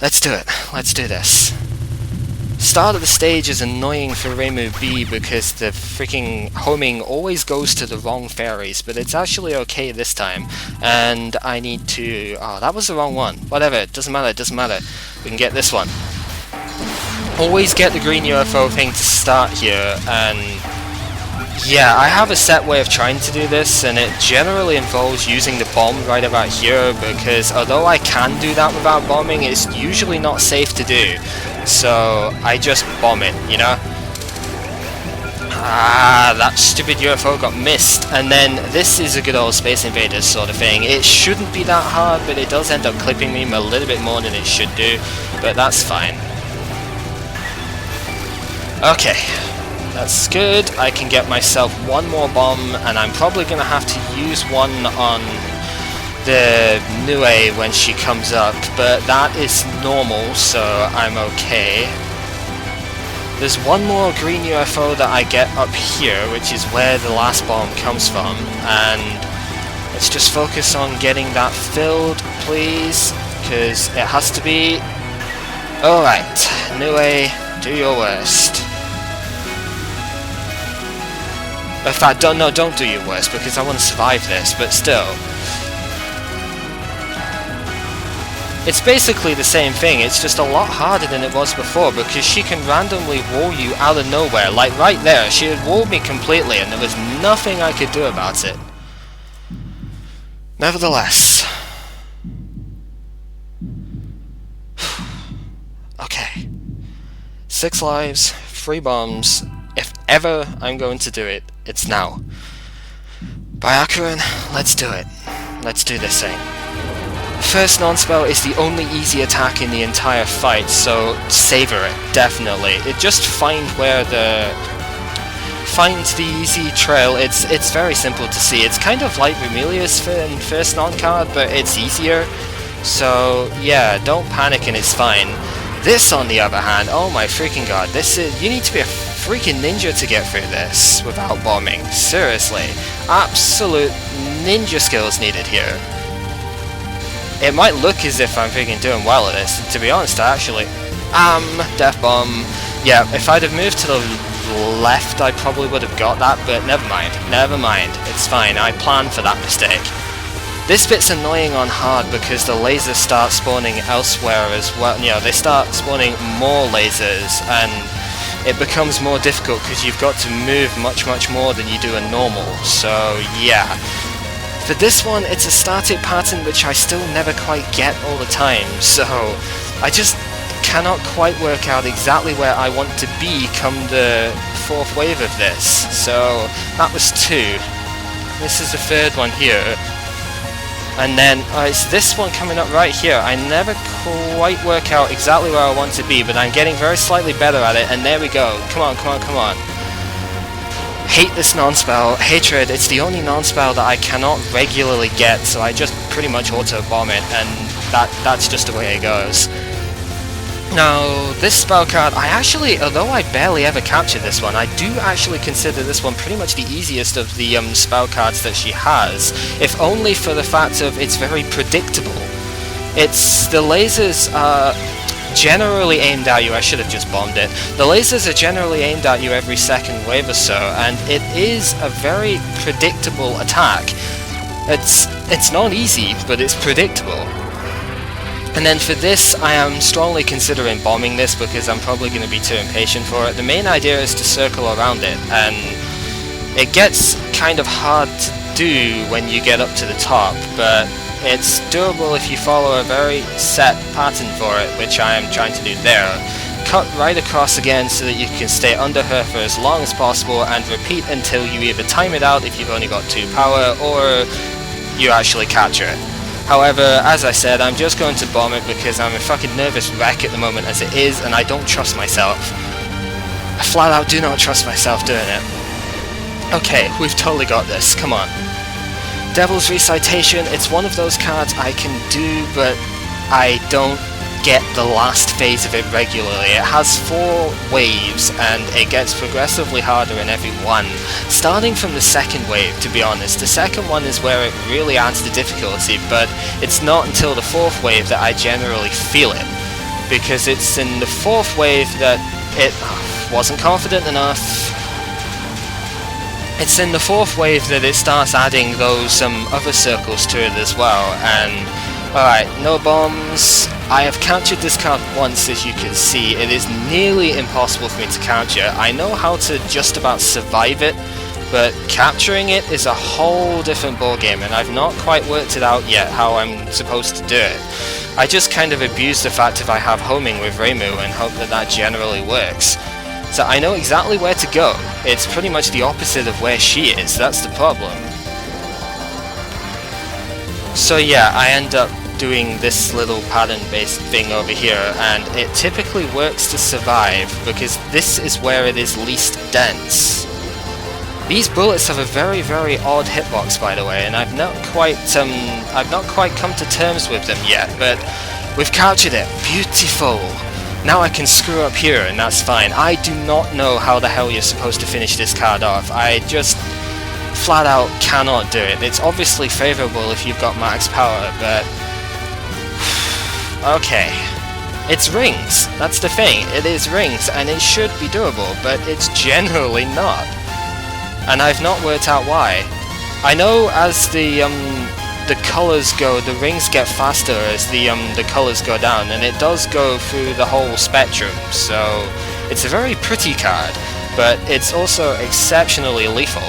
Let's do it. Let's do this. Start of the stage is annoying for Reimu B because the freaking homing always goes to the wrong fairies, but it's actually okay this time. And I need to... oh, that was the wrong one. Whatever, it doesn't matter, it doesn't matter. We can get this one. Always get the green UFO thing to start here, and... yeah, I have a set way of trying to do this, and it generally involves using the bomb right about here, because although I can do that without bombing, it's usually not safe to do. So I just bomb it, you know? Ah, that stupid UFO got missed. And then this is a good old Space Invaders sort of thing. It shouldn't be that hard, but it does end up clipping me a little bit more than it should do, but that's fine. Okay. That's good. I can get myself one more bomb, and I'm probably going to have to use one on the Nue when she comes up, but that is normal, so I'm okay. There's one more green UFO that I get up here, which is where the last bomb comes from, and let's just focus on getting that filled, please, because it has to be... alright, Nue, do your worst. In fact, don't do your worst, because I want to survive this, but still. It's basically the same thing, it's just a lot harder than it was before, because she can randomly wall you out of nowhere, like right there. She had walled me completely, and there was nothing I could do about it. Nevertheless. Okay. 6 lives, 3 bombs. If ever I'm going to do it, it's now. Byakuran, let's do it. Let's do this thing. First non-spell is the only easy attack in the entire fight, so savor it, definitely. It just find the easy trail. It's very simple to see. It's kind of like Remelia's first non-card, but it's easier. So yeah, don't panic and it's fine. This, on the other hand, oh my freaking god, you need to be a freaking ninja to get through this without bombing. Seriously. Absolute ninja skills needed here. It might look as if I'm freaking doing well at this. To be honest, actually... Death bomb. Yeah, if I'd have moved to the left, I probably would have got that, but never mind. Never mind. It's fine. I planned for that mistake. This bit's annoying on hard because the lasers start spawning elsewhere as well. You know, they start spawning more lasers, and it becomes more difficult because you've got to move much more than you do in normal. So, yeah. For this one, it's a static pattern which I still never quite get all the time, so I just cannot quite work out exactly where I want to be come the 4th wave of this. So, that was 2. This is the 3rd one here. And then, it's this one coming up right here. I never quite work out exactly where I want to be, but I'm getting very slightly better at it, and there we go. Come on, come on, come on. Hate this non-spell. Hatred, it's the only non-spell that I cannot regularly get, so I just pretty much auto-bomb it, and that's just the way it goes. Now, this spell card, I actually, although I barely ever captured this one, I do actually consider this one pretty much the easiest of the spell cards that she has, if only for the fact of it's very predictable. The lasers are generally aimed at you. I should have just bombed it. The lasers are generally aimed at you every 2nd wave or so, and it is a very predictable attack. It's not easy, but it's predictable. And then for this, I am strongly considering bombing this because I'm probably going to be too impatient for it. The main idea is to circle around it, and it gets kind of hard to do when you get up to the top, but it's doable if you follow a very set pattern for it, which I am trying to do there. Cut right across again so that you can stay under her for as long as possible and repeat until you either time it out if you've only got 2 power or you actually capture it. However, as I said, I'm just going to bomb it because I'm a fucking nervous wreck at the moment as it is, and I don't trust myself. I flat out do not trust myself doing it. Okay, we've totally got this, come on. Devil's Recitation, it's one of those cards I can do, but I don't get the last phase of it regularly. It has 4 waves, and it gets progressively harder in every one. Starting from the 2nd wave, to be honest. The 2nd one is where it really adds the difficulty, but it's not until the 4th wave that I generally feel it. because it's in the 4th wave that it wasn't confident enough. It's in the 4th wave that it starts adding those other circles to it as well, and alright, no bombs. I have captured this card once, as you can see. It is nearly impossible for me to capture. I know how to just about survive it, but capturing it is a whole different ballgame, and I've not quite worked it out yet how I'm supposed to do it. I just kind of abuse the fact if I have homing with Reimu and hope that that generally works. So I know exactly where to go. It's pretty much the opposite of where she is, that's the problem. So yeah, I end up doing this little pattern-based thing over here, and it typically works to survive because this is where it is least dense. These bullets have a very, very odd hitbox, by the way, and I've not quite come to terms with them yet, but we've captured it. Beautiful! Now I can screw up here, and that's fine. I do not know how the hell you're supposed to finish this card off. I just flat out cannot do it. It's obviously favourable if you've got max power, but okay. It's rings, that's the thing. It is rings, and it should be doable, but it's generally not. And I've not worked out why. I know as the colours go, the rings get faster as the colours go down, and it does go through the whole spectrum, so it's a very pretty card, but it's also exceptionally lethal.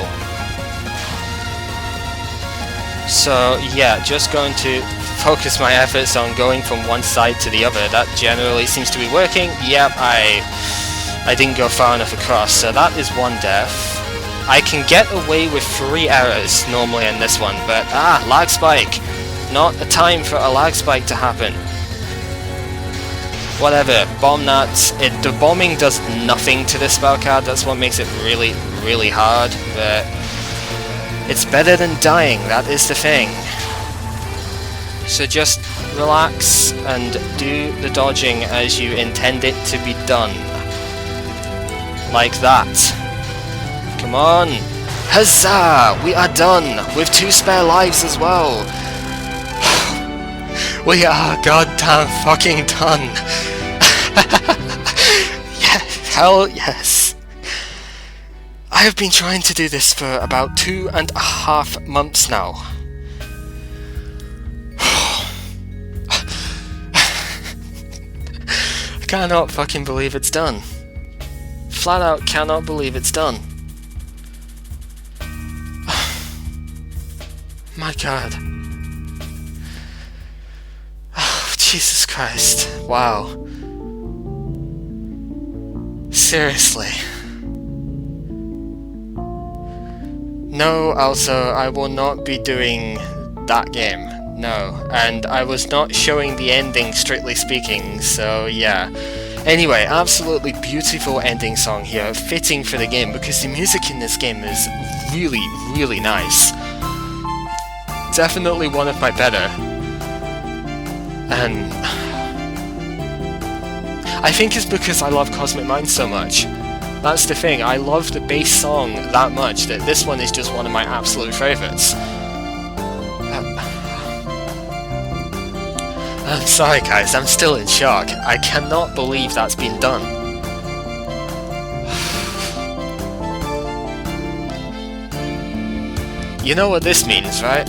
So yeah, just going to focus my efforts on going from one side to the other. That generally seems to be working. Yep, I didn't go far enough across, so that is one death. I can get away with 3 errors normally in this one, but lag spike! Not a time for a lag spike to happen. Whatever, bomb nuts. The bombing does nothing to this spell card, that's what makes it really, really hard, but it's better than dying, that is the thing. So just relax and do the dodging as you intend it to be done. Like that. Come on! Huzzah! We are done! With 2 spare lives as well! We are goddamn fucking done! Yeah, hell yes! I have been trying to do this for about 2.5 months now. I cannot fucking believe it's done. Flat out cannot believe it's done. My god. Oh, Jesus Christ. Wow. Seriously. No, also, I will not be doing that game. No. And I was not showing the ending, strictly speaking, so yeah. Anyway, absolutely beautiful ending song here, fitting for the game, because the music in this game is really, really nice. Definitely one of my better. And I think it's because I love Cosmic Mind so much. That's the thing, I love the bass song that much that this one is just one of my absolute favourites. I'm sorry guys, I'm still in shock. I cannot believe that's been done. You know what this means, right?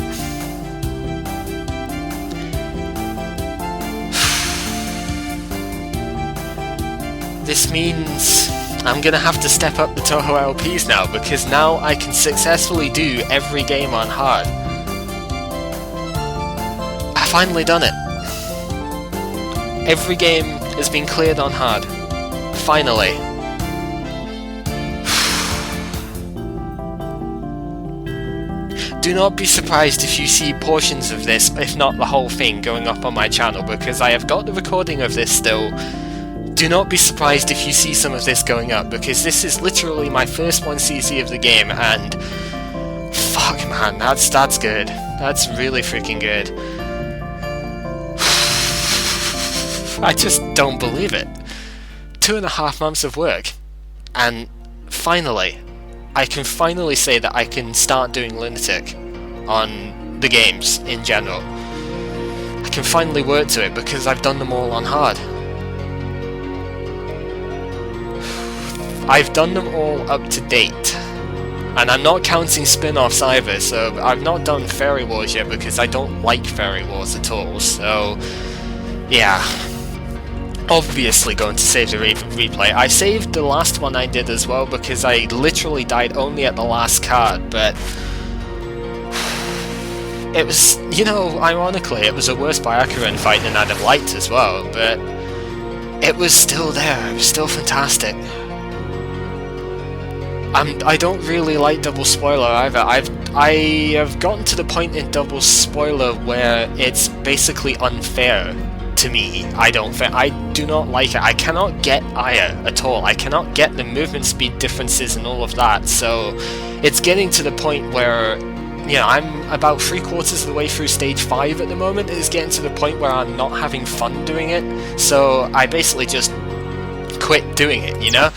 This means I'm gonna have to step up the Toho LPs now, because now I can successfully do every game on hard. I've finally done it. Every game has been cleared on hard. Finally. Do not be surprised if you see portions of this, if not the whole thing, going up on my channel, because I have got the recording of this still. Do not be surprised if you see some of this going up, because this is literally my first 1cc of the game, and fuck man, that's good. That's really freaking good. I just don't believe it. 2.5 months of work, and finally, I can finally say that I can start doing Lunatic on the games in general. I can finally work to it because I've done them all on hard. I've done them all up to date. And I'm not counting spin-offs either, so I've not done Fairy Wars yet because I don't like Fairy Wars at all, so yeah. Obviously going to save the replay. I saved the last one I did as well because I literally died only at the last card, but it was, you know, ironically, it was a worse Byakuran fight than I'd have liked as well, but it was still there, it was still fantastic. I don't really like double spoiler either. I have gotten to the point in double spoiler where it's basically unfair to me. I do not like it. I cannot get Aya at all. I cannot get the movement speed differences and all of that. So it's getting to the point where, you know, I'm about 3/4 of the way through stage 5 at the moment. It's getting to the point where I'm not having fun doing it. So I basically just quit doing it, you know?